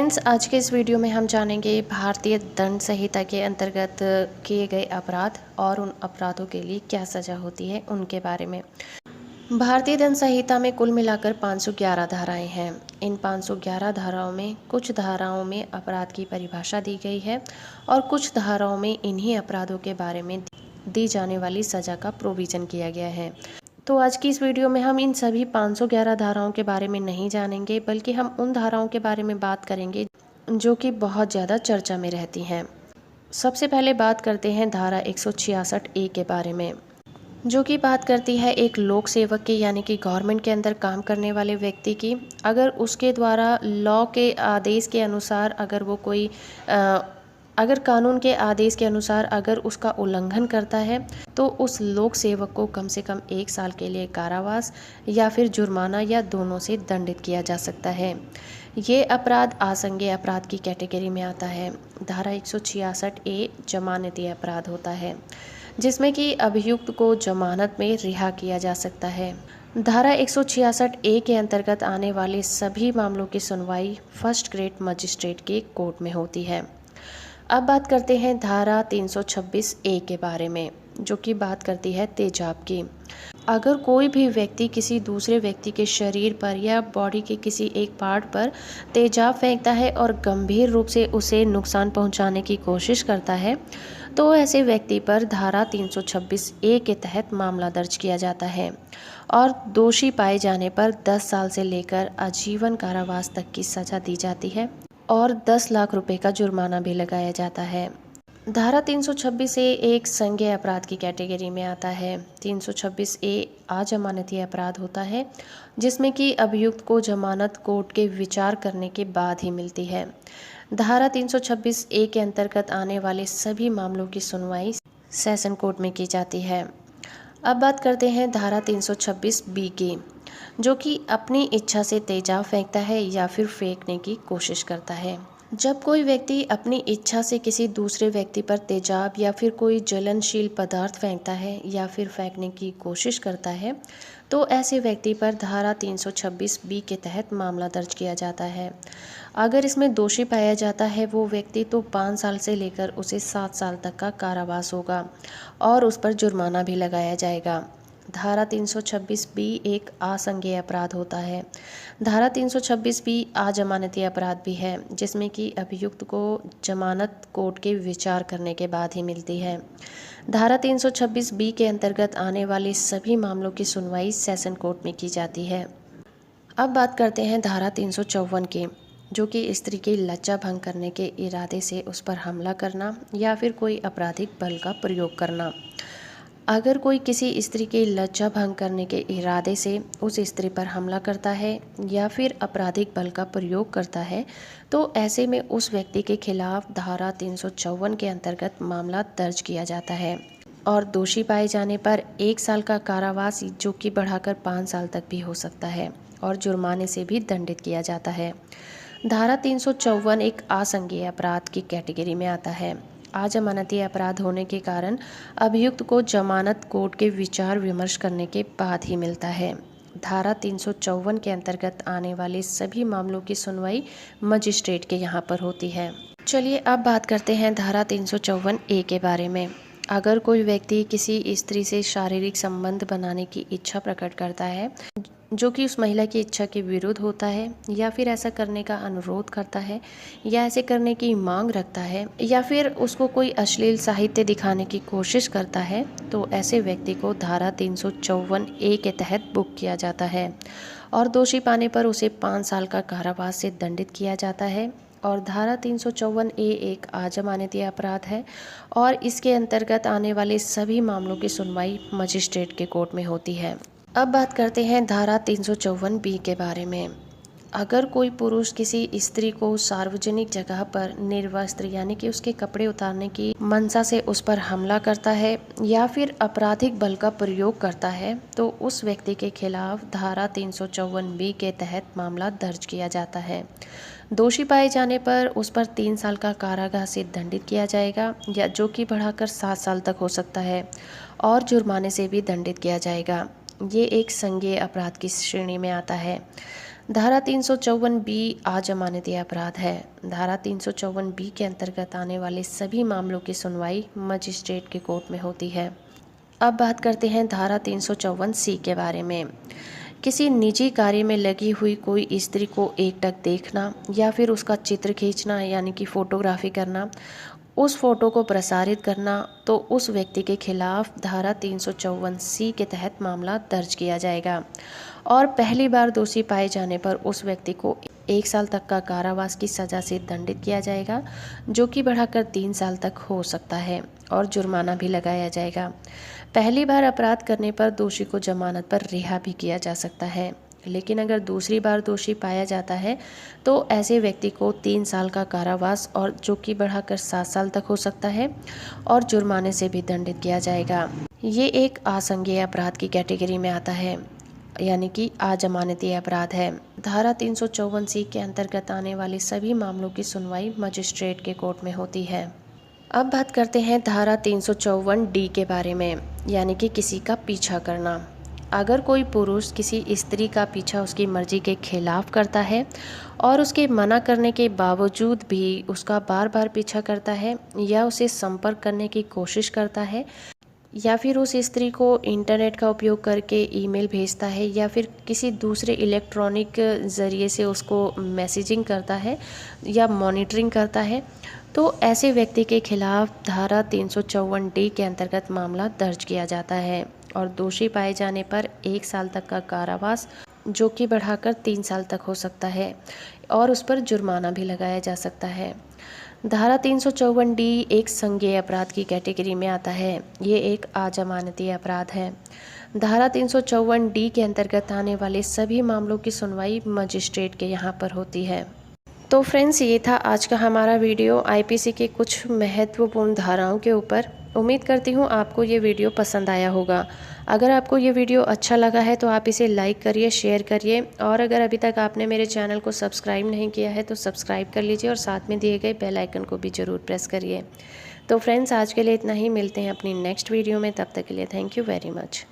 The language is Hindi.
फ्रेंड्स, आज के इस वीडियो में हम जानेंगे भारतीय दंड संहिता के अंतर्गत किए गए अपराध और उन अपराधों के लिए क्या सज़ा होती है उनके बारे में। भारतीय दंड संहिता में कुल मिलाकर 511 धाराएं हैं। इन 511 धाराओं में कुछ धाराओं में अपराध की परिभाषा दी गई है और कुछ धाराओं में इन्हीं अपराधों के बारे में दी जाने वाली सज़ा का प्रोविज़न किया गया है। तो आज की इस वीडियो में हम इन सभी 511 धाराओं के बारे में नहीं जानेंगे, बल्कि हम उन धाराओं के बारे में बात करेंगे जो कि बहुत ज़्यादा चर्चा में रहती हैं। सबसे पहले बात करते हैं धारा 166A के बारे में, जो कि बात करती है एक लोक सेवक की, यानी कि गवर्नमेंट के अंदर काम करने वाले व्यक्ति की, अगर उसके द्वारा लॉ के आदेश के अनुसार अगर कानून के आदेश के अनुसार अगर उसका उल्लंघन करता है तो उस लोक सेवक को कम से कम 1 साल के लिए कारावास या फिर जुर्माना या दोनों से दंडित किया जा सकता है। ये अपराध आसंज्ञेय अपराध की कैटेगरी में आता है। धारा 166A जमानती अपराध होता है, जिसमें कि अभियुक्त को जमानत में रिहा किया जा सकता है। धारा 166A के अंतर्गत आने वाले सभी मामलों की सुनवाई फर्स्ट ग्रेड मजिस्ट्रेट के कोर्ट में होती है। अब बात करते हैं धारा 326A के बारे में, जो कि बात करती है तेजाब की। अगर कोई भी व्यक्ति किसी दूसरे व्यक्ति के शरीर पर या बॉडी के किसी एक पार्ट पर तेजाब फेंकता है और गंभीर रूप से उसे नुकसान पहुंचाने की कोशिश करता है, तो ऐसे व्यक्ति पर धारा 326A के तहत मामला दर्ज किया जाता है और दोषी पाए जाने पर 10 साल से लेकर आजीवन कारावास तक की सज़ा दी जाती है और 10 लाख रुपए का जुर्माना भी लगाया जाता है। धारा 326A एक संज्ञेय अपराध की कैटेगरी में आता है। 326A अजमानती अपराध होता है, जिसमें कि अभियुक्त को जमानत कोर्ट के विचार करने के बाद ही मिलती है। धारा 326A के अंतर्गत आने वाले सभी मामलों की सुनवाई सेशन कोर्ट में की जाती है। अब बात करते हैं धारा 326B की, जो कि अपनी इच्छा से तेजाब फेंकता है या फिर फेंकने की कोशिश करता है। जब कोई व्यक्ति अपनी इच्छा से किसी दूसरे व्यक्ति पर तेजाब या फिर कोई ज्वलनशील पदार्थ फेंकता है या फिर फेंकने की कोशिश करता है, तो ऐसे व्यक्ति पर धारा 326B के तहत मामला दर्ज किया जाता है। अगर इसमें दोषी पाया जाता है वो व्यक्ति, तो 5 साल से लेकर उसे 7 साल तक का कारावास होगा और उस पर जुर्माना भी लगाया जाएगा। धारा 326B एक असंज्ञेय अपराध होता है। धारा 326B अजमानती अपराध भी है, जिसमें कि अभियुक्त को जमानत कोर्ट के विचार करने के बाद ही मिलती है। धारा 326B के अंतर्गत आने वाले सभी मामलों की सुनवाई सेशन कोर्ट में की जाती है। अब बात करते हैं धारा 354 की, जो कि स्त्री की लज्जा भंग करने के इरादे से उस पर हमला करना या फिर कोई आपराधिक बल का प्रयोग करना। अगर कोई किसी स्त्री की लज्जा भंग करने के इरादे से उस स्त्री पर हमला करता है या फिर आपराधिक बल का प्रयोग करता है, तो ऐसे में उस व्यक्ति के खिलाफ धारा 354 के अंतर्गत मामला दर्ज किया जाता है और दोषी पाए जाने पर 1 साल का कारावास, जो कि बढ़ाकर 5 साल तक भी हो सकता है, और जुर्माने से भी दंडित किया जाता है। धारा 354 एक असंज्ञेय अपराध की कैटेगरी में आता है। अजमानती अपराध होने के कारण अभियुक्त को जमानत कोर्ट के विचार विमर्श करने के बाद ही मिलता है। धारा 354 के अंतर्गत आने वाले सभी मामलों की सुनवाई मजिस्ट्रेट के यहाँ पर होती है। चलिए अब बात करते हैं धारा 354A के बारे में। अगर कोई व्यक्ति किसी स्त्री से शारीरिक संबंध बनाने की इच्छा प्रकट करता है, जो कि उस महिला की इच्छा के विरुद्ध होता है, या फिर ऐसा करने का अनुरोध करता है, या ऐसे करने की मांग रखता है, या फिर उसको कोई अश्लील साहित्य दिखाने की कोशिश करता है, तो ऐसे व्यक्ति को धारा 354A के तहत बुक किया जाता है और दोषी पाने पर उसे 5 साल का कारावास से दंडित किया जाता है। और धारा 354A एक अजमानती अपराध है और इसके अंतर्गत आने वाले सभी मामलों की सुनवाई मजिस्ट्रेट के कोर्ट में होती है। अब बात करते हैं धारा 354B के बारे में। अगर कोई पुरुष किसी स्त्री को सार्वजनिक जगह पर निर्वस्त्र, यानी कि उसके कपड़े उतारने की मंशा से उस पर हमला करता है या फिर आपराधिक बल का प्रयोग करता है, तो उस व्यक्ति के खिलाफ धारा 354B के तहत मामला दर्ज किया जाता है। दोषी पाए जाने पर उस पर 3 साल का कारागार से दंडित किया जाएगा, या जो कि बढ़ाकर 7 साल तक हो सकता है, और जुर्माने से भी दंडित किया जाएगा। ये एक संज्ञेय अपराध की श्रेणी में आता है। धारा 354 बी अजमानती अपराध है। धारा 354 बी के अंतर्गत आने वाले सभी मामलों की सुनवाई मजिस्ट्रेट के कोर्ट में होती है। अब बात करते हैं धारा 354 सी के बारे में। किसी निजी कार्य में लगी हुई कोई स्त्री को एकटक देखना या फिर उसका चित्र खींचना यानी कि फोटोग्राफी करना, उस फोटो को प्रसारित करना, तो उस व्यक्ति के खिलाफ धारा 354 सी के तहत मामला दर्ज किया जाएगा और पहली बार दोषी पाए जाने पर उस व्यक्ति को 1 साल तक का कारावास की सज़ा से दंडित किया जाएगा, जो कि बढ़ाकर 3 साल तक हो सकता है, और जुर्माना भी लगाया जाएगा। पहली बार अपराध करने पर दोषी को जमानत पर रिहा भी किया जा सकता है, लेकिन अगर दूसरी बार दोषी पाया जाता है तो ऐसे व्यक्ति को 3 साल का कारावास और जो कि बढ़ाकर 7 साल तक हो सकता है, और जुर्माने से भी दंडित किया जाएगा। ये एक असंज्ञेय अपराध की कैटेगरी में आता है, यानी कि अजमानती अपराध है। धारा 354 सी के अंतर्गत आने वाले सभी मामलों की सुनवाई मजिस्ट्रेट के कोर्ट में होती है। अब बात करते हैं धारा 354 डी के बारे में, यानी कि किसी का पीछा करना। अगर कोई पुरुष किसी स्त्री का पीछा उसकी मर्जी के खिलाफ करता है और उसके मना करने के बावजूद भी उसका बार बार पीछा करता है या उसे संपर्क करने की कोशिश करता है, या फिर उस स्त्री को इंटरनेट का उपयोग करके ईमेल भेजता है या फिर किसी दूसरे इलेक्ट्रॉनिक ज़रिए से उसको मैसेजिंग करता है या मॉनिटरिंग करता है, तो ऐसे व्यक्ति के खिलाफ धारा 354 डी के अंतर्गत मामला दर्ज किया जाता है और दोषी पाए जाने पर 1 साल तक का कारावास, जो कि बढ़ाकर 3 साल तक हो सकता है, और उस पर जुर्माना भी लगाया जा सकता है। धारा 354 डी एक संज्ञेय अपराध की कैटेगरी में आता है। ये एक अजमानती अपराध है। धारा 354 डी के अंतर्गत आने वाले सभी मामलों की सुनवाई मजिस्ट्रेट के यहाँ पर होती है। तो फ्रेंड्स, ये था आज का हमारा वीडियो आईपीसी के कुछ महत्वपूर्ण धाराओं के ऊपर। उम्मीद करती हूँ आपको ये वीडियो पसंद आया होगा। अगर आपको ये वीडियो अच्छा लगा है तो आप इसे लाइक करिए, शेयर करिए, और अगर अभी तक आपने मेरे चैनल को सब्सक्राइब नहीं किया है तो सब्सक्राइब कर लीजिए और साथ में दिए गए बेल आइकन को भी ज़रूर प्रेस करिए। तो फ्रेंड्स, आज के लिए इतना ही। मिलते हैं अपनी नेक्स्ट वीडियो में। तब तक के लिए थैंक यू वेरी मच।